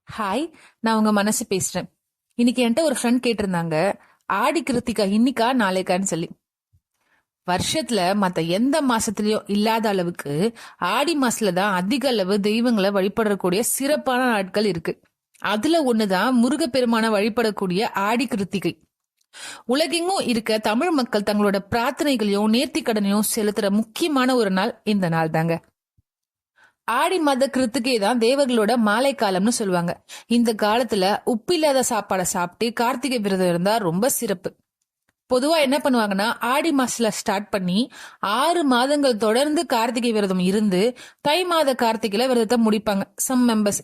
Hi, நான் உங்க மனசு பேசுறேன். இன்னைக்கு என்கிட்ட ஒரு ஃப்ரெண்ட் கேட்டிருந்தாங்க, ஆடி கிருத்திகா இன்னிக்கா நாளைக்கான்னு சொல்லி. வருஷத்துல மத்த எந்த மாசத்துலயும் இல்லாத அளவுக்கு ஆடி மாசத்துல தான் அதிக அளவு தெய்வங்களை வழிபடக்கூடிய சிறப்பான நாட்கள் இருக்கு. அதுல ஒண்ணுதான் முருகப்பெருமான வழிபடக்கூடிய ஆடி கிருத்திகை. உலகெங்கும் இருக்க தமிழ் மக்கள் தங்களோட பிரார்த்தனைகளையும் நேர்த்திக்கடனையும் செலுத்துற முக்கியமான ஒரு நாள் இந்த நாள் தாங்க. ஆடி மாத கிருத்துக்கே தான் தேவர்களோட மாலை காலம்னு சொல்லுவாங்க. இந்த காலத்துல உப்பு இல்லாத சாப்பாடை சாப்பிட்டு கார்த்திகை விரதம் இருந்தா ரொம்ப சிறப்பு. பொதுவா என்ன பண்ணுவாங்கன்னா, ஆடி மாசத்துல ஸ்டார்ட் பண்ணி 6 மாதங்கள் தொடர்ந்து கார்த்திகை விரதம் இருந்து தை மாத கார்த்திகையில விரதத்தை முடிப்பாங்க சம் மெம்பர்ஸ்.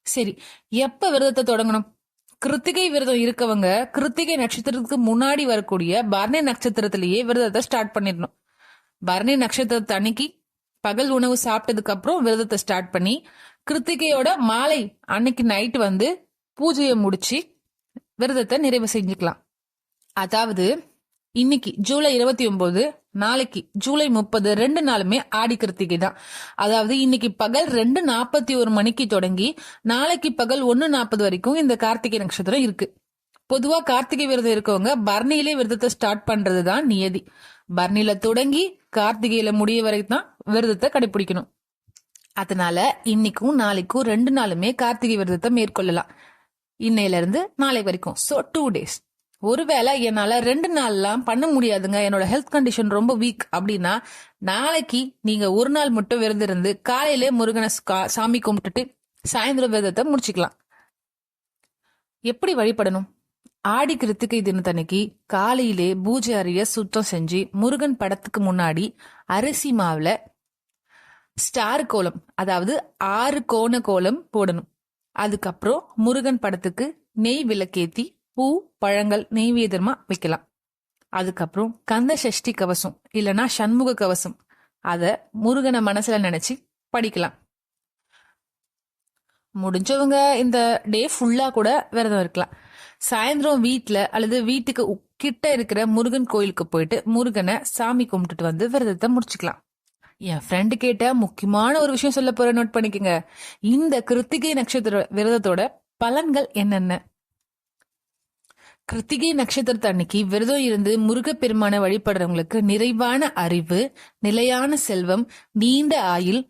சரி, எப்ப விரதத்தை தொடங்கணும்? கிருத்திகை விரதம் இருக்கவங்க கிருத்திகை நட்சத்திரத்துக்கு முன்னாடி வரக்கூடிய பரணி நட்சத்திரத்திலேயே விரதத்தை ஸ்டார்ட் பண்ணிடணும். பரணி நட்சத்திரத்தை அன்னைக்கு பகல் உணவு சாப்பிட்டதுக்கு அப்புறம் விரதத்தை ஸ்டார்ட் பண்ணி கிருத்திகையோட மாலை அன்னைக்கு நைட் வந்து பூஜையை முடிச்சு விரதத்தை நிறைவு செஞ்சுக்கலாம். அதாவது இன்னைக்கு ஜூலை 29, நாளைக்கு ஜூலை 30, 2 நாளுமே ஆடி கிருத்திகை தான். அதாவது இன்னைக்கு பகல் 2:41 மணிக்கு தொடங்கி நாளைக்கு பகல் 1:40 வரைக்கும் இந்த கார்த்திகை நட்சத்திரம் இருக்கு. பொதுவா கார்த்திகை விரதம் இருக்கவங்க பரணியிலே விரதத்தை ஸ்டார்ட் பண்றதுதான் நியதி. பரணியில தொடங்கி கார்த்திகையில முடிய வரைக்கும் தான் விரதத்தை கடைபிடிக்கணும். அதனால இன்னைக்கும் நாளைக்கும் 2 நாளுமே கார்த்திகை விரதத்தை மேற்கொள்ளலாம். இன்னையில இருந்து நாளை வரைக்கும். So 2 days. ஒருவேளை என்னால 2 நாள்லாம் பண்ண முடியாதுங்க, என்னோட ஹெல்த் கண்டிஷன் ரொம்ப வீக் அப்படின்னா நாளைக்கு நீங்க ஒரு நாள் மட்டும் விரதம் இருந்து காலையிலே முருகனை சாமி கும்பிட்டுட்டு சாயந்தரம் விரதத்தை முடிச்சுக்கலாம். எப்படி வழிபடணும்? ஆடி கிருத்திகை தினத்தன்னைக்கு காலையிலே பூஜை அறைய சுத்தம் செஞ்சு முருகன் படத்துக்கு முன்னாடி அரிசி மாவுல ஸ்டார் கோலம், அதாவது 6 கோண கோலம் போடணும். அதுக்கப்புறம் முருகன் படத்துக்கு நெய் விளக்கேத்தி பூ பழங்கள் நெய்வேதமா வைக்கலாம். அதுக்கப்புறம் கந்த சஷ்டி கவசம் இல்லனா சண்முக கவசம், அத முருகனை மனசுல நினைச்சு படிக்கலாம். முடிஞ்சவங்க இந்த டே ஃபுல்லா கூட விரதம் இருக்கலாம். சாயந்தரம் வீட்டுல அல்லது வீட்டுக்கு கிட்ட இருக்கிற முருகன் கோயிலுக்கு போயிட்டு முருகனை சாமி கும்பிட்டுட்டு வந்து விரதத்தை முடிச்சுக்கலாம். என் ஃப்ரெண்டு கேட்ட முக்கியமான ஒரு விஷயம் சொல்ல போற, நோட் பண்ணிக்கங்க. இந்த கிருத்திகை நட்சத்திர விரதத்தோட பலன்கள் என்னென்ன? கிருத்திகை நட்சத்திரத்து அன்னைக்கு விரதம் இருந்து முருகப்பெருமான வழிபடுறவங்களுக்கு நிறைவான அறிவு, நிலையான செல்வம், நீண்ட ஆயுள்,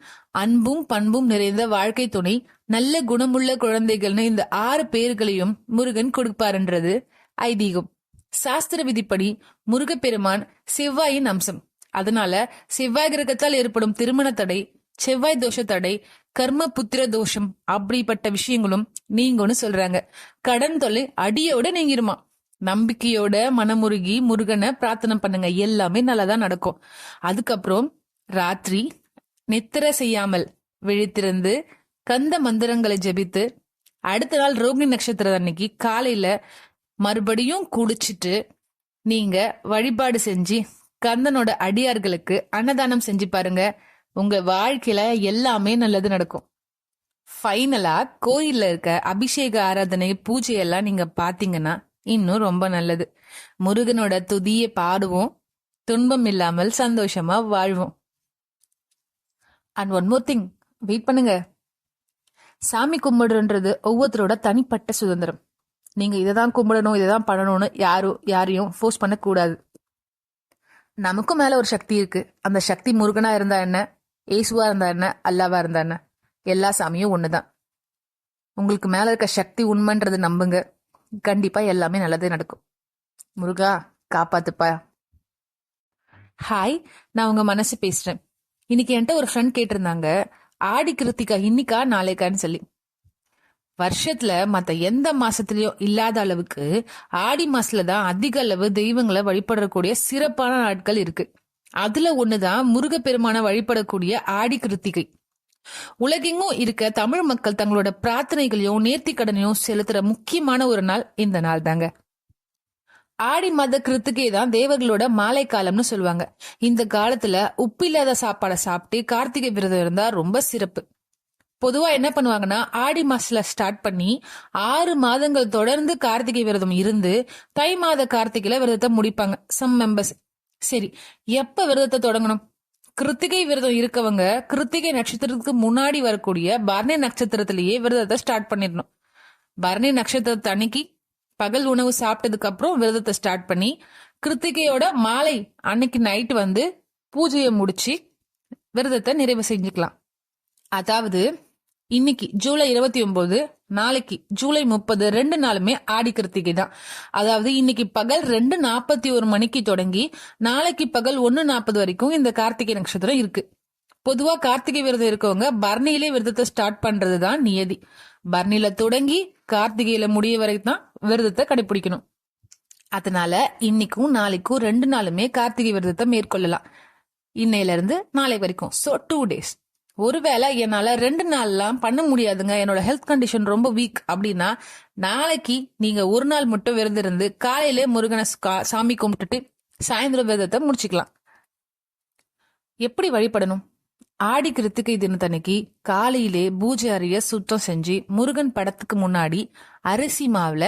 அன்பும் பண்பும் நிறைந்த வாழ்க்கை துணை, நல்ல குணமுள்ள குழந்தைகள்னு இந்த 6 பேர்களையும் முருகன் கொடுப்பாருன்றது ஐதீகம். சாஸ்திர விதிப்படி முருகப்பெருமான் செவ்வாயின் அம்சம். அதனால செவ்வாய் கிரகத்தால் ஏற்படும் திருமண தடை, செவ்வாய் தோஷ தடை, கர்ம புத்திர தோஷம் அப்படிப்பட்ட விஷயங்களும் நீங்கன்னு சொல்றாங்க. கடன் தொல்லை அடியோட நீங்கிருமா. நம்பிக்கையோட மனமுருகி முருகனை பிரார்த்தனை பண்ணுங்க, எல்லாமே நல்லதான் நடக்கும். அதுக்கப்புறம் ராத்திரி நித்திர செய்யாமல் விழித்திருந்து கந்த மந்திரங்களை ஜெபித்து அடுத்த நாள் ரோகிணி நட்சத்திரம் அன்னைக்கு காலையில மறுபடியும் குடிச்சிட்டு நீங்க வழிபாடு செஞ்சு கந்தனோட அடியார்களுக்கு அன்னதானம் செஞ்சு பாருங்க. உங்க வாழ்க்கையில எல்லாமே நல்லது நடக்கும். ஃபைனலா கோயில்ல இருக்க அபிஷேக ஆராதனை பூஜை எல்லாம் நீங்க பாத்தீங்கன்னா இன்னும் ரொம்ப நல்லது. முருகனோட துதியை பாடுவோம், துன்பம் இல்லாமல் சந்தோஷமா வாழ்வோம். And one more thing, wait பண்ணுங்க. சாமி கும்பிடுன்றது ஒவ்வொருத்தரோட தனிப்பட்ட சுதந்திரம். நீங்க இதைதான் கும்பிடணும் இதைதான் பண்ணணும்னு யாரையும் ஃபோர்ஸ் பண்ண கூடாது. நமக்கும் மேல ஒரு சக்தி இருக்கு. அந்த சக்தி முருகனா இருந்தா என்ன, ஏசுவா இருந்தா என்ன, அல்லாவா இருந்தா என்ன, எல்லா சாமியும் ஒண்ணுதான். உங்களுக்கு மேல இருக்க சக்தி உண்மைன்றது நம்புங்க, கண்டிப்பா எல்லாமே நல்லதே நடக்கும். முருகா காப்பாத்துப்பா. ஹாய், நான் உங்க மனசு பேசுறேன். இன்னைக்கு என்கிட்ட ஒரு ஃப்ரெண்ட் கேட்டிருந்தாங்க, ஆடி கிருத்திகா இன்னிக்கா நாளைக்கான்னு சொல்லி. வருஷத்துல மத்த எந்த மாசத்துலயும் இல்லாத அளவுக்கு ஆடி மாசத்துல தான் அதிக அளவு தெய்வங்களை வழிபடக்கூடிய சிறப்பான நாட்கள் இருக்கு. அதுல ஒண்ணுதான் முருகப்பெருமான வழிபடக்கூடிய ஆடி கிருத்திகை. உலகெங்கும் இருக்க தமிழ் மக்கள் தங்களோட பிரார்த்தனைகளையும் நேர்த்திக்கடனையும் செலுத்துற முக்கியமான ஒரு நாள் இந்த நாள் தாங்க. ஆடி மாத கிருத்துக்கே தான் தேவர்களோட மாலை காலம்னு சொல்லுவாங்க. இந்த காலத்துல உப்பு இல்லாத சாப்பாடை சாப்பிட்டு கார்த்திகை விரதம் இருந்தா ரொம்ப சிறப்பு. பொதுவா என்ன பண்ணுவாங்கன்னா, ஆடி மாசத்துல ஸ்டார்ட் பண்ணி 6 மாதங்கள் தொடர்ந்து கார்த்திகை விரதம் இருந்து தை மாத கார்த்திகையில விரதத்தை முடிப்பாங்க சம் மெம்பர்ஸ். சரி, எப்ப விரதத்தை தொடங்கணும்? கிருத்திகை விரதம் இருக்கவங்க கிருத்திகை நட்சத்திரத்துக்கு முன்னாடி வரக்கூடிய பரணி நட்சத்திரத்திலேயே விரதத்தை ஸ்டார்ட் பண்ணிடணும். பரணி நட்சத்திரத்து அன்னைக்கு பகல் உணவு சாப்பிட்டதுக்கு அப்புறம் விரதத்தை ஸ்டார்ட் பண்ணி கிருத்திகையோட மாலை அன்னைக்கு நைட் வந்து பூஜையை முடிச்சு விரதத்தை நிறைவு செஞ்சுக்கலாம். அதாவது இன்னைக்கு ஜூலை 29, நாளைக்கு ஜூலை 30, 2 நாளுமே ஆடி கிருத்திகை தான். அதாவது இன்னைக்கு பகல் 2:41 மணிக்கு தொடங்கி நாளைக்கு பகல் 1:40 வரைக்கும் இந்த கார்த்திகை நட்சத்திரம் இருக்கு. பொதுவா கார்த்திகை விரதம் இருக்கவங்க பரணியிலே விரதத்தை ஸ்டார்ட் பண்றதுதான் நியதி. பரணியில தொடங்கி கார்த்திகையில முடிய வரைக்கும் தான் விரதத்தை கடைபிடிக்கணும். அதனால இன்னைக்கும் நாளைக்கும் 2 நாளுமே கார்த்திகை விரதத்தை மேற்கொள்ளலாம். இன்னையில இருந்து நாளை வரைக்கும். So 2 days. ஒருவேளை என்னால 2 நாள்லாம் பண்ண முடியாதுங்க, என்னோட ஹெல்த் கண்டிஷன் ரொம்ப வீக் அப்படின்னா நாளைக்கு நீங்க ஒரு நாள் மட்டும் விரதம் இருந்து காலையிலே முருகனை சாமி கும்பிட்டுட்டு சாயந்தரம் விரதத்தை முடிச்சுக்கலாம். எப்படி வழிபடணும்? ஆடி கிருத்திகை தினத்தன்னைக்கு காலையிலே பூஜை அறைய சுத்தம் செஞ்சு முருகன் படத்துக்கு முன்னாடி அரிசி மாவுல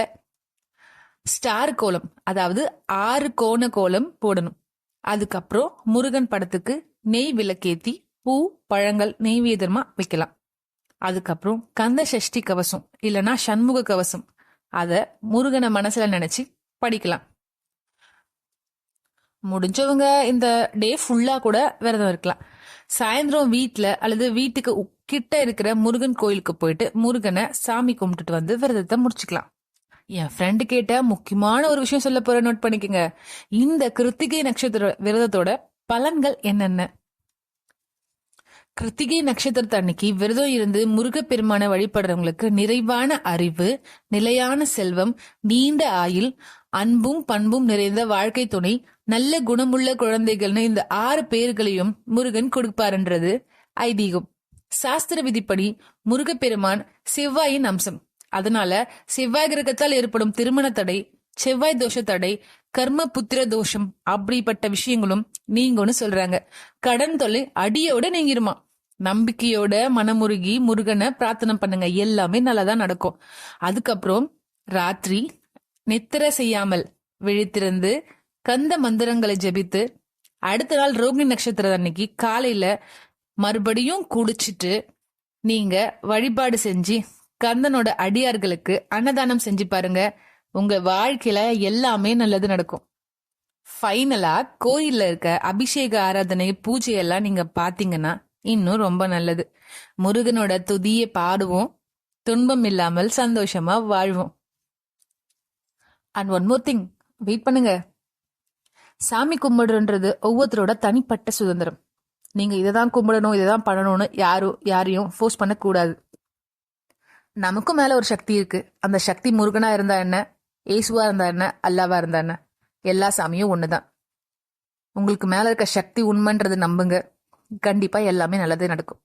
ஸ்டார் கோலம், அதாவது 6 கோண கோலம் போடணும். அதுக்கப்புறம் முருகன் படத்துக்கு நெய் விளக்கேத்தி பூ பழங்கள் நெய்வேதமா வைக்கலாம். அதுக்கப்புறம் கந்த சஷ்டி கவசம் இல்லனா சண்முக கவசம் அத முருகனை மனசுல நினைச்சு படிக்கலாம். முடிஞ்சவங்க இந்த டே ஃபுல்லா கூட விரதம் இருக்கலாம். சாயந்தரம் வீட்டுல அல்லது வீட்டுக்கு கிட்ட இருக்கிற முருகன் கோயிலுக்கு போயிட்டு முருகனை சாமி கும்பிட்டுட்டு வந்து விரதத்தை முடிச்சுக்கலாம். என் ஃப்ரெண்டு கேட்ட முக்கியமான ஒரு விஷயம் சொல்ல போற, நோட் பண்ணிக்கங்க. இந்த கிருத்திகை நட்சத்திர விரதத்தோட பலன்கள் என்னென்ன? கிருத்திகை நட்சத்திரத்து அன்னைக்கு விரதம் இருந்து முருகப்பெருமான வழிபடுறவங்களுக்கு நிறைவான அறிவு, நிலையான செல்வம், நீண்ட ஆயுள், அன்பும் பண்பும் நிறைந்த வாழ்க்கை துணை, நல்ல குணமுள்ள குழந்தைகள்னு இந்த 6 பேர்களையும் முருகன் கொடுப்பாருன்றது ஐதீகம். சாஸ்திர விதிப்படி முருகப்பெருமான் செவ்வாயின் அம்சம். அதனால செவ்வாய் கிரகத்தால் ஏற்படும் திருமண தடை, செவ்வாய் தோஷ தடை, கர்ம புத்திர தோஷம் அப்படிப்பட்ட விஷயங்களும் நீங்கன்னு சொல்றாங்க. கடன் தொல்லை அடியோட நீங்கிருமா. நம்பிக்கையோட மனமுருகி முருகனை பிரார்த்தனை பண்ணுங்க, எல்லாமே நல்லாதான் நடக்கும். அதுக்கப்புறம் ராத்திரி நித்திர செய்யாமல் விழித்திருந்து கந்த மந்திரங்களை ஜெபித்து அடுத்த நாள் ரோகிணி நட்சத்திர அன்னைக்கு காலையில மறுபடியும் குடிச்சிட்டு நீங்க வழிபாடு செஞ்சு கந்தனோட அடியார்களுக்கு அன்னதானம் செஞ்சு பாருங்க. உங்க வாழ்க்கையில எல்லாமே நல்லது நடக்கும். ஃபைனலா கோயில்ல இருக்க அபிஷேக ஆராதனை பூஜை எல்லாம் நீங்க பாத்தீங்கன்னா இன்னும் ரொம்ப நல்லது. முருகனோட துதியை பாடுவோம், துன்பம் இல்லாமல் சந்தோஷமா வாழ்வோம். And one more thing, wait பண்ணுங்க. சாமி கும்பிடுன்றது ஒவ்வொருத்தரோட தனிப்பட்ட சுதந்திரம். நீங்க இதைதான் கும்பிடணும், இதைதான் பண்ணணும்னு யாரையும் ஃபோர்ஸ் பண்ண கூடாது. நமக்கும் மேல ஒரு சக்தி இருக்கு. அந்த சக்தி முருகனா இருந்தா என்ன, ஏசுவா இருந்தா என்ன, அல்லாவா இருந்தா என்ன, எல்லா சாமியும் ஒண்ணுதான். உங்களுக்கு மேல இருக்க சக்தி உண்மைன்றது நம்புங்க, கண்டிப்பா எல்லாமே நல்லதே நடக்கும்.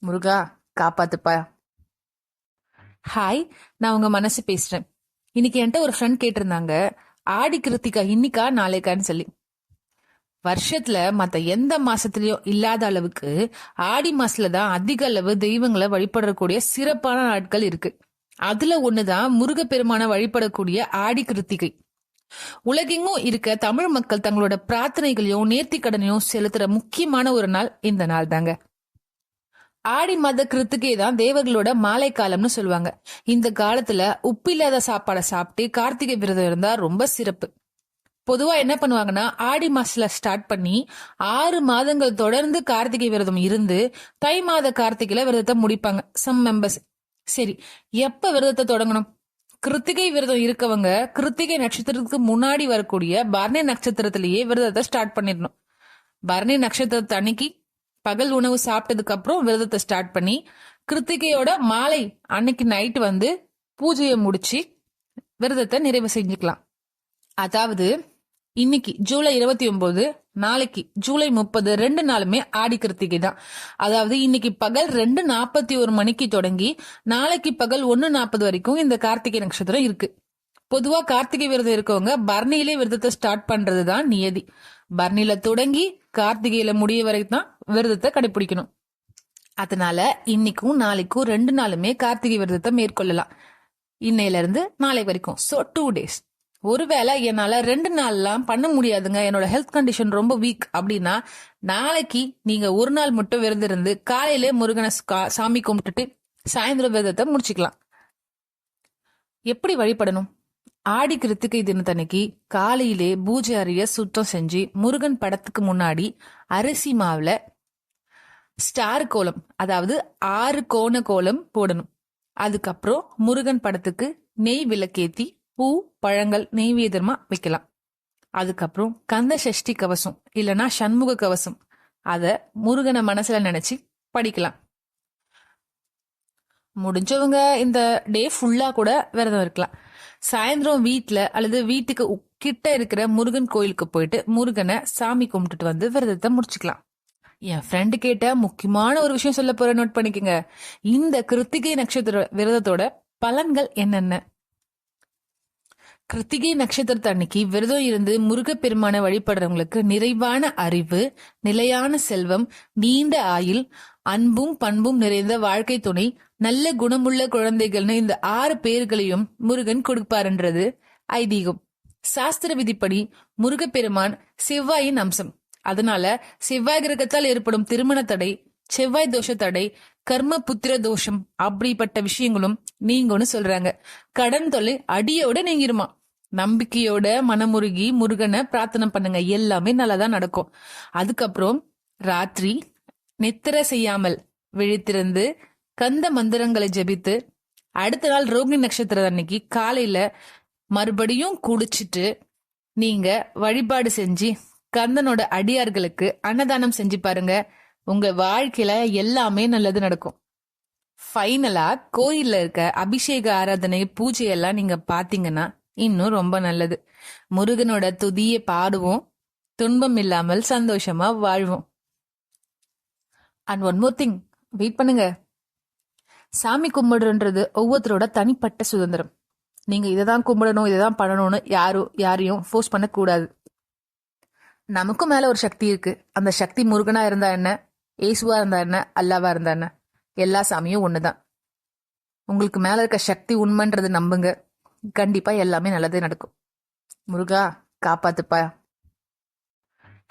முருகா காப்பாத்துப்பா. ஹாய், நான் உங்க மனசு பேசுறேன். இன்னைக்கு என்கிட்ட ஒரு ஃப்ரெண்ட் கேட்டிருந்தாங்க, ஆடி கிருத்திகா இன்னைக்கா நாளைக்கான்னு சொல்லி. வருஷத்துல மத்த எந்த மாசத்துலயும் இல்லாத அளவுக்கு ஆடி மாசத்துலதான் அதிக அளவு தெய்வங்களை வழிபடக்கூடிய சிறப்பான நாட்கள் இருக்கு. அதுல ஒண்ணுதான் முருகப்பெருமான வழிபடக்கூடிய ஆடி கிருத்திகை. உலகெங்கும் இருக்க தமிழ் மக்கள் தங்களோட பிரார்த்தனைகளையும் நேர்த்திக்கடனையும் செலுத்துற முக்கியமான ஒரு நாள் இந்த நாள் தாங்க. ஆடி மாத கிருத்திகை தான் தேவர்களோட மாலை காலம்னு சொல்லுவாங்க. இந்த காலத்துல உப்பு இல்லாத சாப்பாடை சாப்பிட்டு கார்த்திகை விரதம் இருந்தா ரொம்ப சிறப்பு. பொதுவா என்ன பண்ணுவாங்கன்னா, ஆடி மாசத்துல ஸ்டார்ட் பண்ணி 6 மாதங்கள் தொடர்ந்து கார்த்திகை விரதம் இருந்து தை மாத கார்த்திகையில விரதத்தை முடிப்பாங்க சம் மெம்பர்ஸ். சரி, எப்ப விரதத்தை தொடங்கணும்? கிருத்திகை விரதம் இருக்கவங்க கிருத்திகை நட்சத்திரத்துக்கு முன்னாடி வரக்கூடிய பரணி நட்சத்திரத்திலேயே விரதத்தை ஸ்டார்ட் பண்ணிடணும். பரணி நட்சத்திரத்து அன்னைக்கு பகல் உணவு சாப்பிட்டதுக்கு அப்புறம் விரதத்தை ஸ்டார்ட் பண்ணி கிருத்திகையோட மாலை அன்னைக்கு நைட் வந்து பூஜையை முடிச்சு விரதத்தை நிறைவு செஞ்சுக்கலாம். அதாவது இன்னைக்கு ஜூலை 29, நாளைக்கு ஜூலை 30, 2 நாளுமே ஆடி கிருத்திகை தான். அதாவது இன்னைக்கு பகல் 2:41 மணிக்கு தொடங்கி நாளைக்கு பகல் 1:40 வரைக்கும் இந்த கார்த்திகை நட்சத்திரம் இருக்கு. பொதுவா கார்த்திகை விரதம் இருக்கவங்க பரணியிலே விரதத்தை ஸ்டார்ட் பண்றதுதான் நியதி. பரணியில தொடங்கி கார்த்திகையில முடிய வரைக்கும் தான் விரதத்தை கடைபிடிக்கணும். அதனால இன்னைக்கும் நாளைக்கும் 2 நாளுமே கார்த்திகை விரதத்தை மேற்கொள்ளலாம். இன்னையில இருந்து நாளை வரைக்கும். So 2 days. ஒருவேளை என்னால 2 நாள்லாம் பண்ண முடியாதுங்க, என்னோட ஹெல்த் கண்டிஷன் ரொம்ப வீக் அப்படின்னா நாளைக்கு நீங்க ஒரு நாள் மட்டும் விரதம் இருந்து காலையிலே முருகனை சாமி கும்பிட்டுட்டு சாயந்தரம் விரதத்தை முடிச்சுக்கலாம். எப்படி வழிபடணும்? ஆடி கிருத்திகை தினத்தன்னைக்கு காலையிலே பூஜை அறைய சுத்தம் செஞ்சு முருகன் படத்துக்கு முன்னாடி அரிசி மாவுல ஸ்டார் கோலம், அதாவது 6 கோண கோலம் போடணும். அதுக்கப்புறம் முருகன் படத்துக்கு நெய் விளக்கேத்தி பூ பழங்கள் நெய்வேதமா வைக்கலாம். அதுக்கப்புறம் கந்த சஷ்டி கவசம் இல்லனா சண்முக கவசம், அத முருகனை மனசுல நினைச்சு படிக்கலாம். முடிஞ்சவங்க இந்த டே ஃபுல்லா கூட விரதம் இருக்கலாம். சாயந்தரம் வீட்டுல அல்லது வீட்டுக்கு கிட்ட இருக்கிற முருகன் கோயிலுக்கு போயிட்டு முருகனை சாமி கும்பிட்டுட்டு வந்து விரதத்தை முடிச்சுக்கலாம். என் ஃப்ரெண்டு கேட்ட முக்கியமான ஒரு விஷயம் சொல்ல போற, நோட் பண்ணிக்கங்க. இந்த கிருத்திகை நட்சத்திர விரதத்தோட பலன்கள் என்னென்ன? கிருத்திகை நட்சத்திரத்து அன்னைக்கு விரதம் இருந்து முருகப்பெருமான வழிபடுறவங்களுக்கு நிறைவான அறிவு, நிலையான செல்வம், நீண்ட ஆயுள், அன்பும் பண்பும் நிறைந்த வாழ்க்கை துணை, நல்ல குணமுள்ள குழந்தைகள்னு இந்த 6 பேர்களையும் முருகன் கொடுப்பாருன்றது ஐதீகம். சாஸ்திர விதிப்படி முருகப்பெருமான் செவ்வாயின் அம்சம். அதனால செவ்வாய் கிரகத்தால் ஏற்படும் திருமண தடை, செவ்வாய் தோஷ தடை, கர்ம புத்திர தோஷம் அப்படிப்பட்ட விஷயங்களும் நீங்கன்னு சொல்றாங்க. கடன் தொல்லை அடியோட நீங்கிருமா. நம்பிக்கையோட மனமுருகி முருகனை பிரார்த்தனை பண்ணுங்க, எல்லாமே நல்லதான் நடக்கும். அதுக்கப்புறம் ராத்திரி நித்திர செய்யாமல் விழித்திருந்து கந்த மந்திரங்களை ஜபித்து அடுத்த நாள் ரோகிணி நட்சத்திரம் அன்னைக்கு காலையில மறுபடியும் குடிச்சிட்டு நீங்க வழிபாடு செஞ்சு கந்தனோட அடியார்களுக்கு அன்னதானம் செஞ்சு பாருங்க. உங்க வாழ்க்கையில எல்லாமே நல்லது நடக்கும். ஃபைனலா கோயில்ல இருக்க அபிஷேக ஆராதனை பூஜை எல்லாம் நீங்க பாத்தீங்கன்னா இன்னும் ரொம்ப நல்லது. முருகனோட துதியை பாடுவோம், துன்பம் இல்லாமல் சந்தோஷமா வாழ்வோம். And one more thing, wait பண்ணுங்க. சாமி கும்பிடுன்றது ஒவ்வொருத்தரோட தனிப்பட்ட சுதந்திரம். நீங்க இதைதான் கும்பிடணும், இதைதான் பண்ணணும்னு யாரையும் ஃபோர்ஸ் பண்ண கூடாது. நமக்கும் மேல ஒரு சக்தி இருக்கு. அந்த சக்தி முருகனா இருந்தா என்ன, ஏசுவா இருந்தா என்ன, அல்லாவா இருந்தா என்ன, எல்லா சாமியும் ஒண்ணுதான். உங்களுக்கு மேல இருக்க சக்தி உண்மைன்றது நம்புங்க, கண்டிப்பா எல்லாமே நல்லதே நடக்கும். முருகா காப்பாத்துப்பா.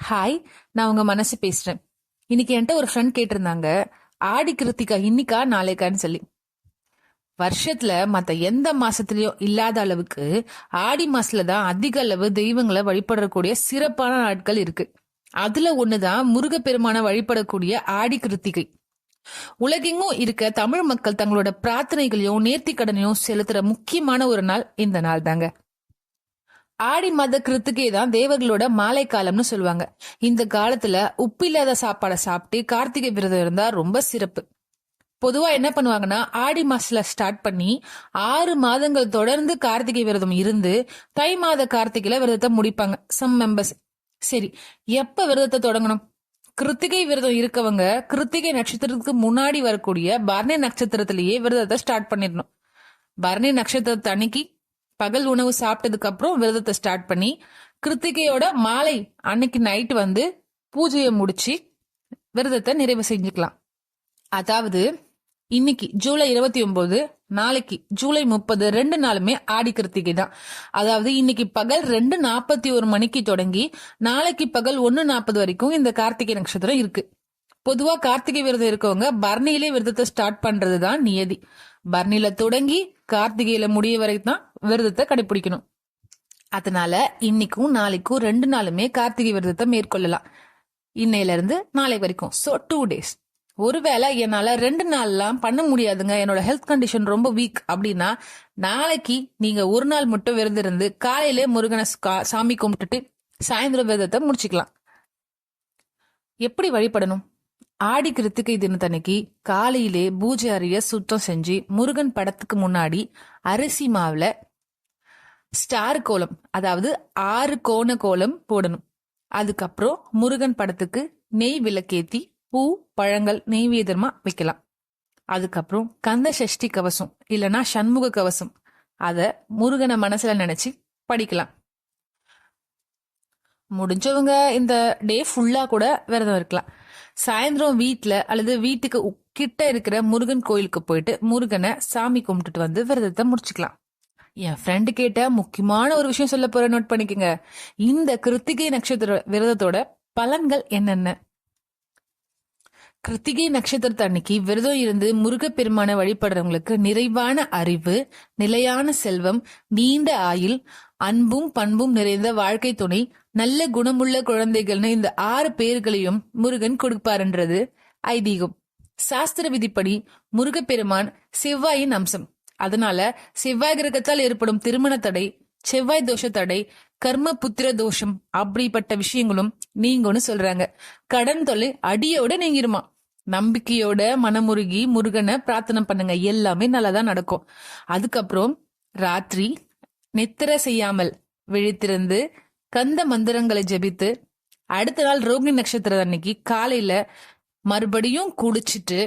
ஹாய், நான் உங்க மனசு பேசுறேன். இன்னைக்கு என்கிட்ட ஒரு ஃப்ரெண்ட் கேட்டிருந்தாங்க, ஆடி கிருத்திகா இன்னிக்கா நாளைக்கான்னு சொல்லி. வருஷத்துல மத்த எந்த மாசத்துலயும் இல்லாத அளவுக்கு ஆடி மாசத்துலதான் அதிக அளவு தெய்வங்களை வழிபடக்கூடிய சிறப்பான நாட்கள் இருக்கு. அதுல ஒண்ணுதான் முருகப்பெருமான வழிபடக்கூடிய ஆடி கிருத்திகை. உலகெங்கும் இருக்க தமிழ் மக்கள் தங்களோட பிரார்த்தனைகளையும் நேர்த்தி கடனையும் செலுத்துற முக்கியமான ஒரு நாள் இந்த நாள் தாங்க. ஆடி மாத கிருத்திகை தான் தேவர்களோட மாலை காலம்னு சொல்லுவாங்க. இந்த காலத்துல உப்பு இல்லாத சாப்பாடை சாப்பிட்டு கார்த்திகை விரதம் இருந்தா ரொம்ப சிறப்பு. பொதுவா என்ன பண்ணுவாங்கன்னா, ஆடி மாசத்துல ஸ்டார்ட் பண்ணி 6 மாதங்கள் தொடர்ந்து கார்த்திகை விரதம் இருந்து தை மாத கார்த்திகையில விரதத்தை முடிப்பாங்க சம் மெம்பர்ஸ். சரி, எப்ப விரதத்தை தொடங்கணும்? கிருத்திகை விரதம் இருக்கவங்க கிருத்திகை நட்சத்திரத்துக்கு முன்னாடி வரக்கூடிய பரணி நட்சத்திரத்திலேயே விரதத்தை ஸ்டார்ட் பண்ணிடணும். பரணி நட்சத்திரத்து அன்னைக்கு பகல் உணவு சாப்பிட்டதுக்கு அப்புறம் விரதத்தை ஸ்டார்ட் பண்ணி கிருத்திகையோட மாலை அன்னைக்கு நைட் வந்து பூஜையை முடிச்சு விரதத்தை நிறைவு செஞ்சுக்கலாம். அதாவது இன்னைக்கு ஜூலை 29, நாளைக்கு ஜூலை 30, 2 நாளுமே ஆடி கிருத்திகை தான். அதாவது இன்னைக்கு பகல் 2:41 மணிக்கு தொடங்கி நாளைக்கு பகல் 1:40 வரைக்கும் இந்த கார்த்திகை நட்சத்திரம் இருக்கு. பொதுவா கார்த்திகை விரதம் இருக்கவங்க பரணியிலே விரதத்தை ஸ்டார்ட் பண்றதுதான் நியதி. பரணியில தொடங்கி கார்த்திகையில முடிய வரைக்கும் தான் விரதத்தை கடைபிடிக்கணும். அதனால இன்னைக்கும் நாளைக்கும் 2 நாளுமே கார்த்திகை விரதத்தை மேற்கொள்ளலாம். இன்னையில இருந்து நாளை வரைக்கும். So 2 days. ஒருவேளை என்னால 2 நாள்லாம் பண்ண முடியாதுங்க, என்னோட ஹெல்த் கண்டிஷன் ரொம்ப வீக் அப்படின்னா நாளைக்கு நீங்க ஒரு நாள் மட்டும் விரதம் இருந்து காலையிலே முருகனை சாமி கும்பிட்டுட்டு சாயந்தரம் விரதத்தை முடிச்சுக்கலாம். எப்படி வழிபடணும்? ஆடி கிருத்திகை தினத்தன்னைக்கு காலையிலே பூஜை அறைய சுத்தம் செஞ்சு முருகன் படத்துக்கு முன்னாடி அரிசி மாவுல ஸ்டார் கோலம், அதாவது 6 கோண கோலம் போடணும். அதுக்கப்புறம் முருகன் படத்துக்கு நெய் விளக்கேத்தி பூ பழங்கள் நெய்வேதமா வைக்கலாம். அதுக்கப்புறம் கந்த சஷ்டி கவசம் இல்லனா சண்முக கவசம், அத முருகனை மனசுல நினைச்சு படிக்கலாம். முடிஞ்சவங்க இந்த டே ஃபுல்லா கூட விரதம் இருக்கலாம். சாயந்தரம் வீட்டுல அல்லது வீட்டுக்கு கிட்ட இருக்கிற முருகன் கோயிலுக்கு போயிட்டு முருகனை சாமி கும்பிட்டுட்டு வந்து விரதத்தை முடிச்சுக்கலாம். என் ஃப்ரெண்டு கேட்ட முக்கியமான ஒரு விஷயம் சொல்ல போற, நோட் பண்ணிக்கங்க. இந்த கிருத்திகை நட்சத்திர விரதத்தோட பலன்கள் என்னென்ன? கிருத்திகை நட்சத்திரத்து அன்னைக்கு விரதம் இருந்து முருகப்பெருமான வழிபடுறவங்களுக்கு நிறைவான அறிவு, நிலையான செல்வம், நீண்ட ஆயுள், அன்பும் பண்பும் நிறைந்த வாழ்க்கை துணை, நல்ல குணமுள்ள குழந்தைகள்னு இந்த 6 பேர்களையும் முருகன் கொடுப்பாருன்றது ஐதீகம். சாஸ்திர விதிப்படி முருகப்பெருமான் செவ்வாயின் அம்சம். அதனால செவ்வாய் கிரகத்தால் ஏற்படும் திருமண தடை, செவ்வாய் தோஷ தடை, கர்ம புத்திர தோஷம் அப்படிப்பட்ட விஷயங்களும் நீங்கன்னு சொல்றாங்க. கடன் தொல்லை அடியோட நீங்கிருமா. நம்பிக்கையோட மனமுருகி முருகனை பிரார்த்தனை பண்ணுங்க, எல்லாமே நல்லதான் நடக்கும். அதுக்கப்புறம் ராத்திரி நித்திர செய்யாமல் விழித்திருந்து கந்த மந்திரங்களை ஜெபித்து அடுத்த நாள் ரோகிணி நட்சத்திரம் அன்னைக்கு காலையில மறுபடியும் குடிச்சிட்டு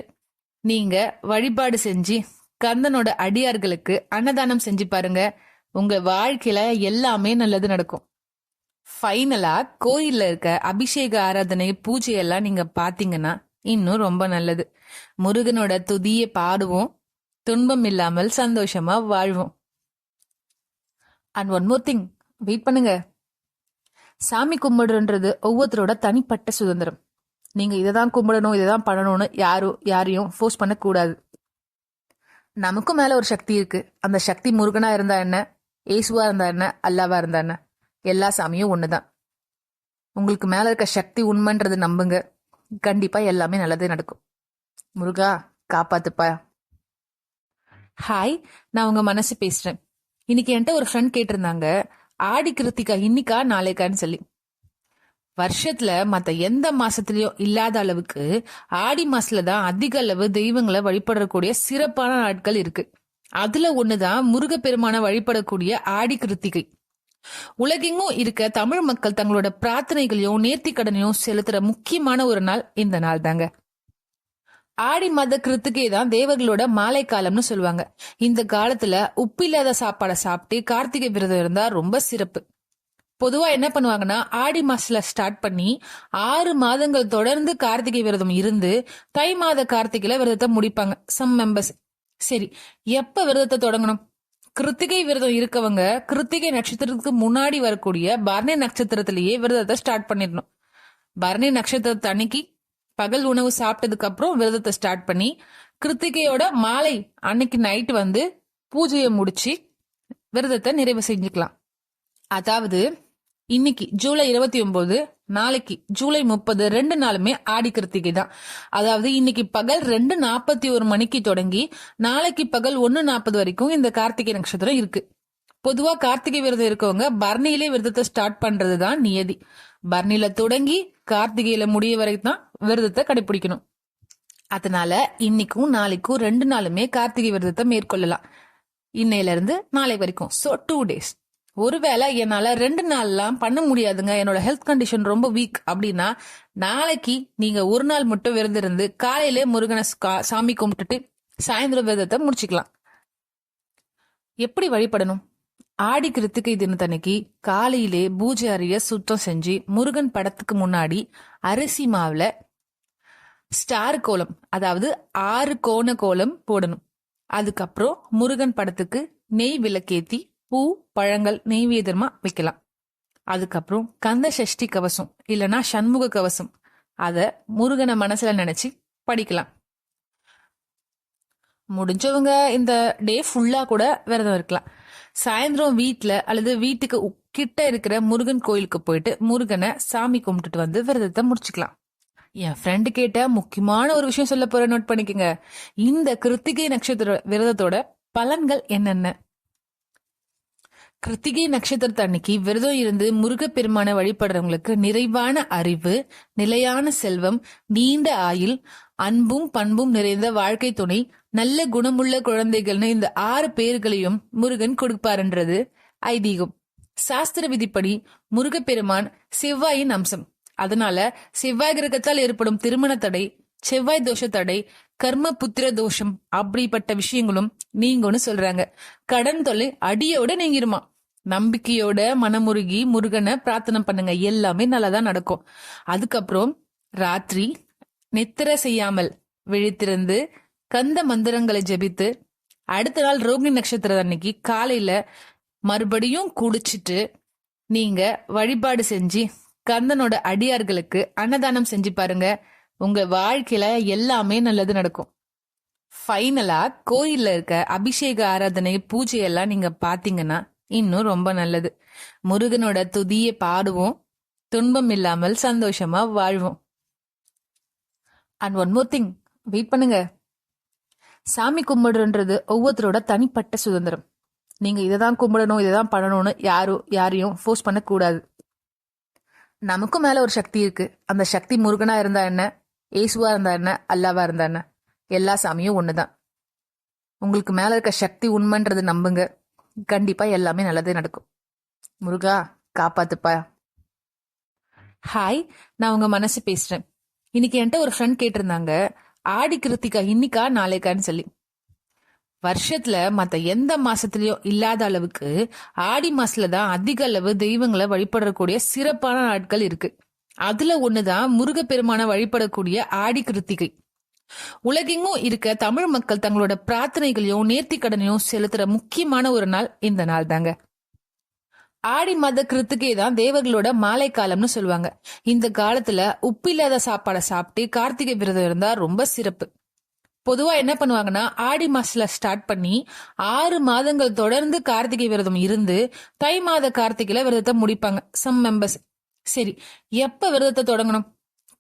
நீங்க வழிபாடு செஞ்சு கந்தனோட அடியார்களுக்கு அன்னதானம் செஞ்சு பாருங்க. உங்க வாழ்க்கையில எல்லாமே நல்லது நடக்கும். ஃபைனலா கோயில்ல இருக்க அபிஷேக ஆராதனை பூஜை எல்லாம் நீங்க பாத்தீங்கன்னா இன்னும் ரொம்ப நல்லது. முருகனோட துதிய பாடுவோம், துன்பம் இல்லாமல் சந்தோஷமா வாழ்வோம். And one more thing, wait பண்ணுங்க. சாமி கும்பிடுன்றது ஒவ்வொருத்தரோட தனிப்பட்ட சுதந்திரம். நீங்க இதைதான் கும்பிடணும், இதைதான் பண்ணணும்னு யாரையும் ஃபோர்ஸ் பண்ண கூடாது. நமக்கும் மேல ஒரு சக்தி இருக்கு. அந்த சக்தி முருகனா இருந்தா என்ன, ஏசுவா இருந்தா என்ன, அல்லாவா இருந்தா என்ன, எல்லா சாமியும் ஒண்ணுதான். உங்களுக்கு மேல இருக்க சக்தி உண்மைன்றது நம்புங்க. கண்டிப்பா எல்லாமே நல்லதே நடக்கும். முருகா காப்பாத்துப்பா. ஹாய், நான் உங்க மனசு பேசுறேன். இன்னைக்கு என்கிட்ட ஒரு ஃப்ரெண்ட் கேட்டிருந்தாங்க, ஆடி கிருத்திகா இன்னிக்கா நாளைக்கான்னு சொல்லி. வருஷத்துல மத்த எந்த மாசத்துலயும் இல்லாத அளவுக்கு ஆடி மாசத்துலதான் அதிக அளவு தெய்வங்களை வழிபடக்கூடிய சிறப்பான நாட்கள் இருக்கு. அதுல ஒண்ணுதான் முருகப்பெருமான வழிபடக்கூடிய ஆடி கிருத்திகை. உலகெங்கும் இருக்க தமிழ் மக்கள் தங்களோட பிரார்த்தனைகளையும் நேர்த்திக்கடனையும் செலுத்துற முக்கியமான ஒரு நாள் இந்த நாள் தாங்க. ஆடி மாத கிருத்திகை தான் தேவர்களோட மாலை காலம்னு சொல்லுவாங்க. இந்த காலத்துல உப்பில்லாத சாப்பாடை சாப்பிட்டு கார்த்திகை விரதம் இருந்தா ரொம்ப சிறப்பு. பொதுவா என்ன பண்ணுவாங்கன்னா, ஆடி மாசத்துல ஸ்டார்ட் பண்ணி 6 மாதங்கள் தொடர்ந்து கார்த்திகை விரதம் இருந்து தை மாத கார்த்திகையில விரதத்தை முடிப்பாங்க சம் மெம்பர்ஸ். சரி, எப்ப விரதத்தை தொடங்கணும்? கிருத்திகை விரதம் இருக்கவங்க கிருத்திகை நட்சத்திரத்துக்கு முன்னாடி வரக்கூடிய பரணி நட்சத்திரத்திலேயே விரதத்தை ஸ்டார்ட் பண்ணிடணும். பரணி நட்சத்திரத்து அன்னைக்கு பகல் உணவு சாப்பிட்டதுக்கு அப்புறம் விரதத்தை ஸ்டார்ட் பண்ணி கிருத்திகையோட மாலை அன்னைக்கு நைட் வந்து பூஜையை முடிச்சு விரதத்தை நிறைவு செஞ்சுக்கலாம். அதாவது இன்னைக்கு ஜூலை 29, நாளைக்கு ஜூலை 30, 2 நாளுமே ஆடி கிருத்திகை தான். அதாவது இன்னைக்கு பகல் 2:41 மணிக்கு தொடங்கி நாளைக்கு பகல் 1:40 வரைக்கும் இந்த கார்த்திகை நட்சத்திரம் இருக்கு. பொதுவா கார்த்திகை விரதம் இருக்கவங்க பரணியிலே விரதத்தை ஸ்டார்ட் பண்றதுதான் நியதி. பரணியில தொடங்கி கார்த்திகையில முடிய வரைக்கும் தான் விரதத்தை கடைபிடிக்கணும். அதனால இன்னைக்கும் நாளைக்கும் 2 நாளுமே கார்த்திகை விரதத்தை மேற்கொள்ளலாம். இன்னையில இருந்து நாளை வரைக்கும். So 2 days. ஒருவேளை என்னால 2 நாள்லாம் பண்ண முடியாதுங்க, என்னோட ஹெல்த் கண்டிஷன் ரொம்ப வீக் அப்படின்னா நாளைக்கு நீங்க ஒரு நாள் மட்டும் விரதம் இருந்து காலையிலே முருகனை சாமி கும்பிட்டுட்டு சாயந்தரம் விரதத்தை முடிச்சுக்கலாம். எப்படி வழிபடணும்? ஆடி கிருத்திகை தினத்தன்னைக்கு காலையிலே பூஜை அறைய சுத்தம் செஞ்சு முருகன் படத்துக்கு முன்னாடி அரிசி மாவுல ஸ்டார் கோலம், அதாவது 6 கோண கோலம் போடணும். அதுக்கப்புறம் முருகன் படத்துக்கு நெய் விளக்கேத்தி பூ பழங்கள் நெய்வேதமா வைக்கலாம். அதுக்கப்புறம் கந்த சஷ்டி கவசம் இல்லனா சண்முக கவசம், அத முருகனை மனசுல நினைச்சு படிக்கலாம். முடிஞ்சவங்க இந்த டே ஃபுல்லா கூட விரதம் இருக்கலாம். சாயந்தரம் வீட்டுல அல்லது வீட்டுக்கு கிட்ட இருக்கிற முருகன் கோயிலுக்கு போயிட்டு முருகனை சாமி கும்பிட்டுட்டு வந்து விரதத்தை முடிச்சுக்கலாம். என் ஃப்ரெண்டு கேட்ட முக்கியமான ஒரு விஷயம் சொல்ல போற, நோட் பண்ணிக்கங்க. இந்த கிருத்திகை நட்சத்திர விரதத்தோட பலன்கள் என்னென்ன? கிருத்திகை நட்சத்திரத்து அன்னைக்கு விரதம் இருந்து முருகப்பெருமான வழிபடுறவங்களுக்கு நிறைவான அறிவு, நிலையான செல்வம், நீண்ட ஆயுள், அன்பும் பண்பும் நிறைந்த வாழ்க்கை துணை, நல்ல குணமுள்ள குழந்தைகள்னு இந்த 6 பேர்களையும் முருகன் கொடுப்பாருன்றது ஐதீகம். சாஸ்திர விதிப்படி முருகப்பெருமான் செவ்வாயின் அம்சம். அதனால செவ்வாய் கிரகத்தால் ஏற்படும் திருமண தடை, செவ்வாய் தோஷ தடை, கர்ம புத்திர தோஷம் அப்படிப்பட்ட விஷயங்களும் நீங்கன்னு சொல்றாங்க. கடன் தொல்லை அடியோட நீங்கிருமா. நம்பிக்கையோட மனமுருகி முருகனை பிரார்த்தனை பண்ணுங்க, எல்லாமே நல்லதான் நடக்கும். அதுக்கப்புறம் ராத்திரி நித்திர செய்யாமல் விழித்திருந்து கந்த மந்திரங்களை ஜெபித்து அடுத்த நாள் ரோகிணி நட்சத்திரம் அன்னைக்கு காலையில மறுபடியும் குடிச்சிட்டு நீங்க வழிபாடு செஞ்சு கந்தனோட அடியார்களுக்கு அன்னதானம் செஞ்சு பாருங்க. உங்க வாழ்க்கையில எல்லாமே நல்லது நடக்கும். ஃபைனலா கோயில்ல இருக்க அபிஷேக ஆராதனை பூஜை எல்லாம் நீங்க பாத்தீங்கன்னா இன்னும் ரொம்ப நல்லது. முருகனோட துதியை பாடுவோம், துன்பம் இல்லாமல் சந்தோஷமா வாழ்வோம். And one more thing, wait பண்ணுங்க. சாமி கும்பிடுன்றது ஒவ்வொருத்தரோட தனிப்பட்ட சுதந்திரம். நீங்க இதைதான் கும்பிடணும், இதைதான் பண்ணணும்னு யாரையும் ஃபோர்ஸ் பண்ண கூடாது. நமக்கும் மேல ஒரு சக்தி இருக்கு. அந்த சக்தி முருகனா இருந்தா என்ன, ஏசுவா இருந்தா என்ன, அல்லாவா இருந்தா என்ன, எல்லா சாமியும் ஒண்ணுதான். உங்களுக்கு மேல இருக்க சக்தி உண்மைன்றது நம்புங்க. கண்டிப்பா எல்லாமே நல்லதே நடக்கும். முருகா காப்பாத்துப்பா. ஹாய், நான் உங்க மனசு பேசுறேன். இன்னைக்கு என்கிட்ட ஒரு ஃப்ரெண்ட் கேட்டிருந்தாங்க, ஆடி கிருத்திகா இன்னிக்கா நாளைக்கான்னு சொல்லி. வருஷத்துல மத்த எந்த மாசத்துலயும் இல்லாத அளவுக்கு ஆடி மாசத்துல தான் அதிக அளவு தெய்வங்களை வழிபடக்கூடிய சிறப்பான நாட்கள் இருக்கு. அதுல ஒண்ணுதான் முருகப்பெருமான வழிபடக்கூடிய ஆடி கிருத்திகை. உலகெங்கும் இருக்க தமிழ் மக்கள் தங்களோட பிரார்த்தனைகளையும் நேர்த்தி கடனையும் செலுத்துற முக்கியமான ஒரு நாள் இந்த நாள் தாங்க. ஆடி மாத கிருத்திகை தான் தேவர்களோட மாலை காலம்னு சொல்லுவாங்க. இந்த காலத்துல உப்பில்லாத சாப்பாடை சாப்பிட்டு கார்த்திகை விரதம் இருந்தா ரொம்ப சிறப்பு. பொதுவா என்ன பண்ணுவாங்கன்னா, ஆடி மாசத்துல ஸ்டார்ட் பண்ணி 6 மாதங்கள் தொடர்ந்து கார்த்திகை விரதம் இருந்து தை மாத கார்த்திகையில விரதத்தை முடிப்பாங்க சம் மெம்பர்ஸ். சரி, எப்ப விரதத்தை தொடங்கணும்?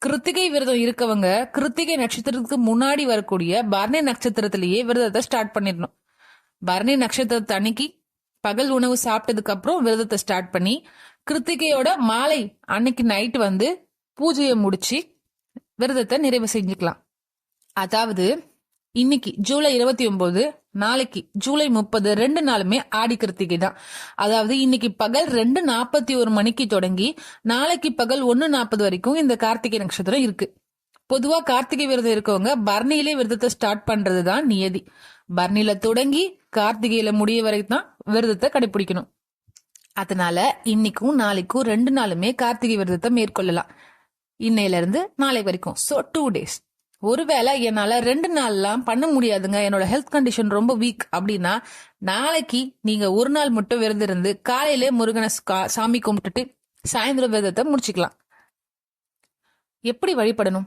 கிருத்திகை விரதம் இருக்கவங்க கிருத்திகை நட்சத்திரத்துக்கு முன்னாடி வரக்கூடிய பரணி நட்சத்திரத்திலேயே விரதத்தை ஸ்டார்ட் பண்ணிடணும். பரணி நட்சத்திரத்தை அன்னைக்கு பகல் உணவு சாப்பிட்டதுக்கு அப்புறம் விரதத்தை ஸ்டார்ட் பண்ணி கிருத்திகையோட மாலை அன்னைக்கு நைட் வந்து பூஜையை முடிச்சு விரதத்தை நிறைவு செஞ்சுக்கலாம். அதாவது இன்னைக்கு ஜூலை 29, நாளைக்கு ஜூலை 30, 2 நாளுமே ஆடி கிருத்திகை தான். அதாவது இன்னைக்கு பகல் 2:41 மணிக்கு தொடங்கி நாளைக்கு பகல் 1:40 வரைக்கும் இந்த கார்த்திகை நட்சத்திரம் இருக்கு. பொதுவா கார்த்திகை விரதம் இருக்கவங்க பரணியிலே விரதத்தை ஸ்டார்ட் பண்றதுதான் நியதி. பரணியில தொடங்கி கார்த்திகையில முடிய வரைக்கும் தான் விரதத்தை கடைபிடிக்கணும். அதனால இன்னைக்கும் நாளைக்கும் 2 நாளுமே கார்த்திகை விரதத்தை மேற்கொள்ளலாம். இன்னையில இருந்து நாளை வரைக்கும். So 2 days. ஒருவேளை என்னால 2 நாள்லாம் பண்ண முடியாதுங்க, என்னோட ஹெல்த் கண்டிஷன் ரொம்ப வீக் அப்படின்னா நாளைக்கு நீங்க ஒரு நாள் மட்டும் விரதம் இருந்து காலையிலே முருகனை சாமி கும்பிட்டுட்டு சாயந்தரம் விரதத்தை முடிச்சுக்கலாம். எப்படி வழிபடணும்?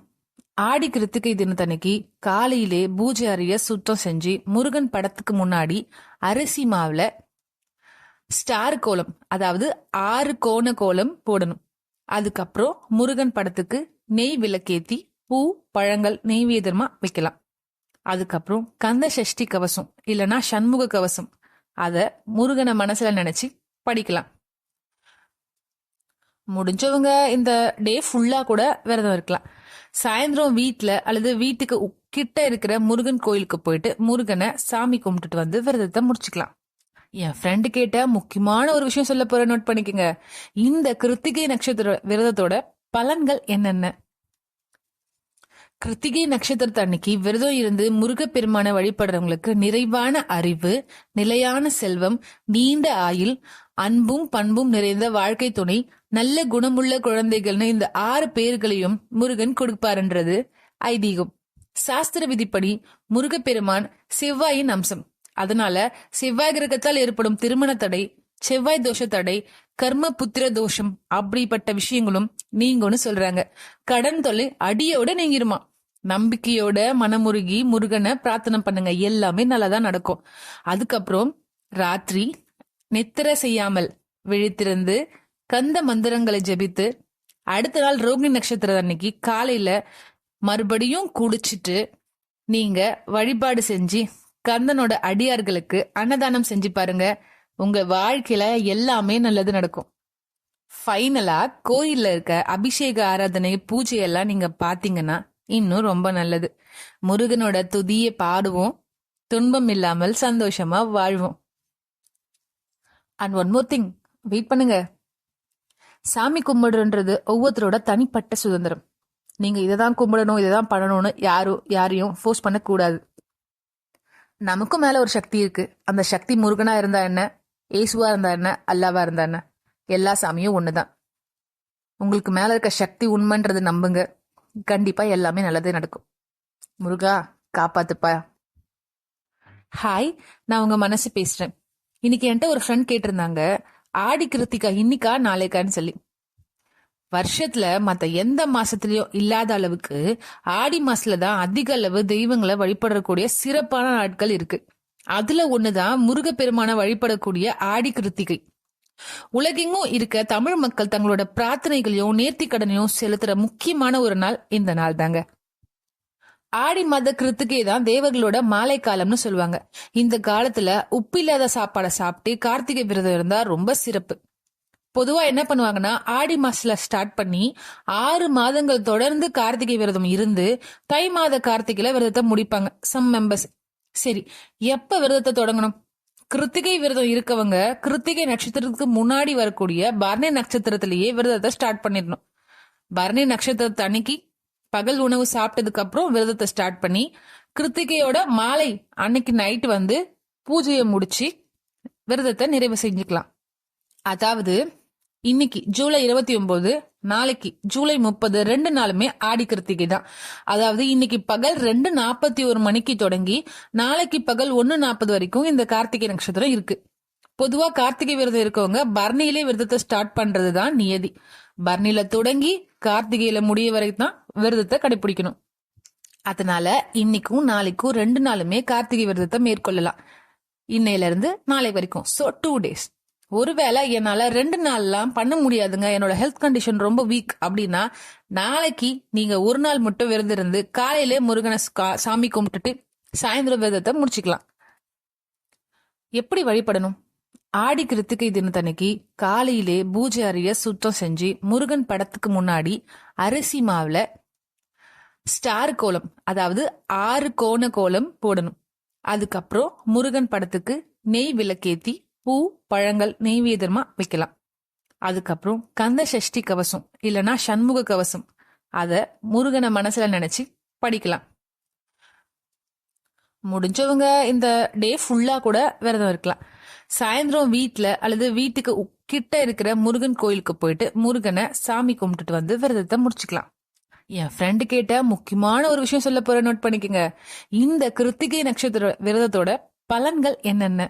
ஆடி கிருத்திகை தினத்தன்னைக்கு காலையிலே பூஜை அறைய சுத்தம் செஞ்சு முருகன் படத்துக்கு முன்னாடி அரிசி மாவுல ஸ்டார் கோலம், அதாவது 6 கோண கோலம் போடணும். அதுக்கப்புறம் முருகன் படத்துக்கு நெய் விளக்கேத்தி பூ பழங்கள் நெய்வேதமா வைக்கலாம். அதுக்கப்புறம் கந்த சஷ்டி கவசம் இல்லனா சண்முக கவசம் அத முருகனை மனசுல நினைச்சு படிக்கலாம். முடிஞ்சவங்க இந்த டே ஃபுல்லா கூட விரதம் இருக்கலாம். சாயந்தரம் வீட்டுல அல்லது வீட்டுக்கு கிட்ட இருக்கிற முருகன் கோயிலுக்கு போயிட்டு முருகனை சாமி கும்பிட்டுட்டு வந்து விரதத்தை முடிச்சுக்கலாம். என் ஃப்ரெண்டு கேட்ட முக்கியமான ஒரு விஷயம் சொல்ல போற, நோட் பண்ணிக்கங்க. இந்த கிருத்திகை நட்சத்திர விரதத்தோட பலன்கள் என்னென்ன? கிருத்திகை நட்சத்திரத்து அன்னைக்கு விரதம் இருந்து முருகப்பெருமான வழிபடுறவங்களுக்கு நிறைவான அறிவு, நிலையான செல்வம், நீண்ட ஆயுள், அன்பும் பண்பும் நிறைந்த வாழ்க்கை துணை, நல்ல குணமுள்ள குழந்தைகள்னு இந்த 6 பேர்களையும் முருகன் கொடுப்பாருன்றது ஐதீகம். சாஸ்திர விதிப்படி முருகப்பெருமான் செவ்வாயின் அம்சம். அதனால செவ்வாய் கிரகத்தால் ஏற்படும் திருமண தடை, செவ்வாய் தோஷ தடை, கர்ம புத்திர தோஷம் அப்படிப்பட்ட விஷயங்களும் நீங்கன்னு சொல்றாங்க. கடன் தொல்லை அடியோட நீங்கிருமா. நம்பிக்கையோட மனமுருகி முருகனை பிரார்த்தனை பண்ணுங்க, எல்லாமே நல்லாதான் நடக்கும். அதுக்கப்புறம் ராத்திரி நித்திர செய்யாமல் விழித்திருந்து கந்த மந்திரங்களை ஜெபித்து அடுத்த நாள் ரோகிணி நட்சத்திரம் அன்னைக்கு காலையில மறுபடியும் குடிச்சிட்டு நீங்க வழிபாடு செஞ்சு கந்தனோட அடியார்களுக்கு அன்னதானம் செஞ்சு பாருங்க. உங்க வாழ்க்கையில எல்லாமே நல்லது நடக்கும். ஃபைனலா கோயில்ல இருக்க அபிஷேக ஆராதனை பூஜை எல்லாம் நீங்க பாத்தீங்கன்னா இன்னும் ரொம்ப நல்லது. முருகனோட துதியை பாடுவோம், துன்பம் இல்லாமல் சந்தோஷமா வாழ்வோம். And one more thing, wait பண்ணுங்க. சாமி கும்பிடுன்றது ஒவ்வொருத்தரோட தனிப்பட்ட சுதந்திரம். நீங்க இதைதான் கும்பிடணும், இதைதான் பண்ணணும்னு யாரையும் ஃபோர்ஸ் பண்ண கூடாது. நமக்கும் மேல ஒரு சக்தி இருக்கு. அந்த சக்தி முருகனா இருந்தா என்ன, ஏசுவா இருந்தா என்ன, அல்லாவா இருந்தா என்ன, எல்லா சாமியும் ஒண்ணுதான். உங்களுக்கு மேல இருக்க சக்தி உண்மைன்றது நம்புங்க. கண்டிப்பா எல்லாமே நல்லதே நடக்கும். முருகா காப்பாத்துப்பா. ஹாய், நான் உங்க மனசு பேசுறேன். இன்னைக்கு என்கிட்ட ஒரு ஃப்ரெண்ட் கேட்டிருந்தாங்க, ஆடி கிருத்திகா இன்னிக்கா நாளைக்கான்னு சொல்லி. வருஷத்துல மத்த எந்த மாசத்துலயும் இல்லாத அளவுக்கு ஆடி மாசத்துல தான் அதிக அளவு தெய்வங்களை வழிபடக்கூடிய சிறப்பான நாட்கள் இருக்கு. அதுல ஒண்ணுதான் முருகப்பெருமான வழிபடக்கூடிய ஆடி கிருத்திகை. உலகெங்கும் இருக்க தமிழ் மக்கள் தங்களோட பிரார்த்தனைகளையும் நேர்த்திக்கடனையும் செலுத்துற முக்கியமான ஒரு நாள் இந்த நாள் தாங்க. ஆடி மாத கிருத்திகை தான் தேவர்களோட மாலை காலம்னு சொல்லுவாங்க. இந்த காலத்துல உப்பில்லாத சாப்பாடை சாப்பிட்டு கார்த்திகை விரதம் இருந்தா ரொம்ப சிறப்பு. பொதுவா என்ன பண்ணுவாங்கன்னா, ஆடி மாசத்துல ஸ்டார்ட் பண்ணி 6 மாதங்கள் தொடர்ந்து கார்த்திகை விரதம் இருந்து தை மாத கார்த்திகையில விரதத்தை முடிப்பாங்க சம் மெம்பர்ஸ். சரி, எப்ப விரதத்தை தொடங்கணும்? கிருத்திகை விரதம் இருக்கவங்க கிருத்திகை நட்சத்திரத்துக்கு முன்னாடி வரக்கூடிய பரணி நட்சத்திரத்திலேயே விரதத்தை ஸ்டார்ட் பண்ணிடணும். பரணி நட்சத்திரத்தை அன்னைக்கு பகல் உணவு சாப்பிட்டதுக்கு அப்புறம் விரதத்தை ஸ்டார்ட் பண்ணி கிருத்திகையோட மாலை அன்னைக்கு நைட் வந்து பூஜையை முடிச்சு விரதத்தை நிறைவு செஞ்சுக்கலாம். அதாவது இன்னைக்கு ஜூலை 29, நாளைக்கு ஜூலை 30, 2 நாளுமே ஆடி கிருத்திகை தான். அதாவது இன்னைக்கு பகல் 2:41 மணிக்கு தொடங்கி நாளைக்கு பகல் 1:40 வரைக்கும் இந்த கார்த்திகை நட்சத்திரம் இருக்கு. பொதுவா கார்த்திகை விரதம் இருக்கவங்க பரணியிலே விரதத்தை ஸ்டார்ட் பண்றதுதான் நியதி. பரணியில தொடங்கி கார்த்திகையில முடிய வரைக்கும் தான் விரதத்தை கடைபிடிக்கணும். அதனால இன்னைக்கும் நாளைக்கும் 2 நாளுமே கார்த்திகை விரதத்தை மேற்கொள்ளலாம். இன்னையில இருந்து நாளை வரைக்கும். So 2 days. ஒருவேளை என்னால 2 நாள்லாம் பண்ண முடியாதுங்க, என்னோட ஹெல்த் கண்டிஷன் ரொம்ப வீக் அப்படின்னா நாளைக்கு நீங்க ஒரு நாள் மட்டும் விரதம் இருந்து காலையிலே முருகனை சாமி கும்பிட்டுட்டு சாயந்தரம் விரதத்தை முடிச்சுக்கலாம். எப்படி வழிபடணும்? ஆடி கிருத்திகை தினத்தன்னைக்கு காலையிலே பூஜை அறைய சுத்தம் செஞ்சு முருகன் படத்துக்கு முன்னாடி அரிசி மாவுல ஸ்டார் கோலம், அதாவது 6 கோண கோலம் போடணும். அதுக்கப்புறம் முருகன் படத்துக்கு நெய் விளக்கேத்தி பூ பழங்கள் நெய்வேதமா வைக்கலாம். அதுக்கப்புறம் கந்த சஷ்டி கவசம் இல்லனா சண்முக கவசம் அத முருகனை மனசுல நினைச்சு படிக்கலாம். முடிஞ்சவங்க இந்த டே ஃபுல்லா கூட விரதம் இருக்கலாம். சாயந்தரம் வீட்டுல அல்லது வீட்டுக்கு கிட்ட இருக்கிற முருகன் கோயிலுக்கு போயிட்டு முருகனை சாமி கும்பிட்டுட்டு வந்து விரதத்தை முடிச்சுக்கலாம். என் ஃப்ரெண்டு கேட்ட முக்கியமான ஒரு விஷயம் சொல்ல போற, நோட் பண்ணிக்கங்க. இந்த கிருத்திகை நட்சத்திர விரதத்தோட பலன்கள் என்னென்ன?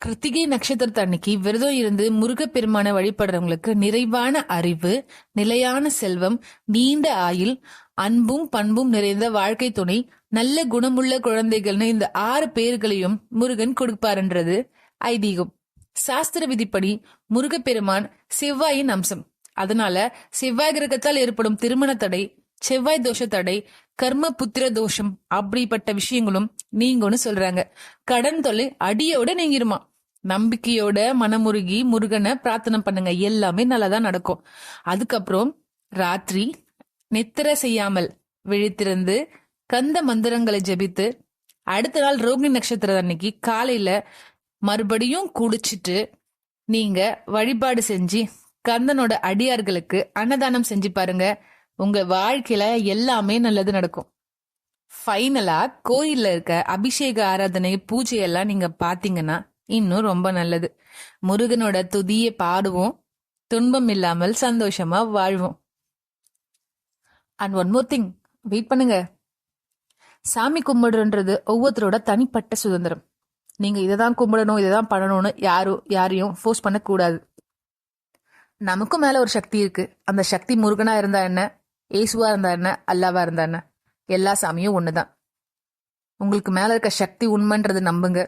கிருத்திகை நட்சத்திரத்தை அன்னைக்கு விரதம் இருந்து முருகப்பெருமான வழிபடுறவங்களுக்கு நிறைவான அறிவு, நிலையான செல்வம், நீண்ட ஆயுள், அன்பும் பண்பும் நிறைந்த வாழ்க்கை துணை, நல்ல குணமுள்ள குழந்தைகள்னு இந்த 6 பேர்களையும் முருகன் கொடுப்பாருன்றது ஐதீகம். சாஸ்திர விதிப்படி முருகப்பெருமான் செவ்வாயின் அம்சம். அதனால செவ்வாய் கிரகத்தால் ஏற்படும் திருமண தடை, செவ்வாய் தோஷ தடை, கர்ம புத்திர தோஷம் அப்படிப்பட்ட விஷயங்களும் நீங்கன்னு சொல்றாங்க. கடன் தொல்லை அடியோட நீங்கிருமா. நம்பிக்கையோட மனமுருகி முருகனை பிரார்த்தனை பண்ணுங்க, எல்லாமே நல்லாதான் நடக்கும். அதுக்கப்புறம் ராத்திரி நித்திர செய்யாமல் விழித்திருந்து கந்த மந்திரங்களை ஜபித்து அடுத்த நாள் ரோகிணி நட்சத்திரம் அன்னைக்கு காலையில மறுபடியும் குடிச்சிட்டு நீங்க வழிபாடு செஞ்சு கந்தனோட அடியார்களுக்கு அன்னதானம் செஞ்சு பாருங்க. உங்க வாழ்க்கையில எல்லாமே நல்லது நடக்கும். ஃபைனலா கோயில்ல இருக்க அபிஷேக ஆராதனை பூஜை எல்லாம் நீங்க பாத்தீங்கன்னா இன்னும் ரொம்ப நல்லது. முருகனோட துதியை பாடுவோம், துன்பம் இல்லாமல் சந்தோஷமா வாழ்வோம். And one more thing, wait பண்ணுங்க. சாமி கும்பிடுன்றது ஒவ்வொருத்தரோட தனிப்பட்ட சுதந்திரம். நீங்க இதைதான் கும்பிடணும் இதைதான் பண்ணணும்னு யாரையும் ஃபோர்ஸ் பண்ண கூடாது. நமக்கும் மேல ஒரு சக்தி இருக்கு. அந்த சக்தி முருகனா இருந்தா என்ன, ஏசுவா இருந்தா என்ன, அல்லாவா இருந்தா என்ன, எல்லா சாமியும் ஒண்ணுதான். உங்களுக்கு மேல இருக்க சக்தி உண்மைன்றது நம்புங்க.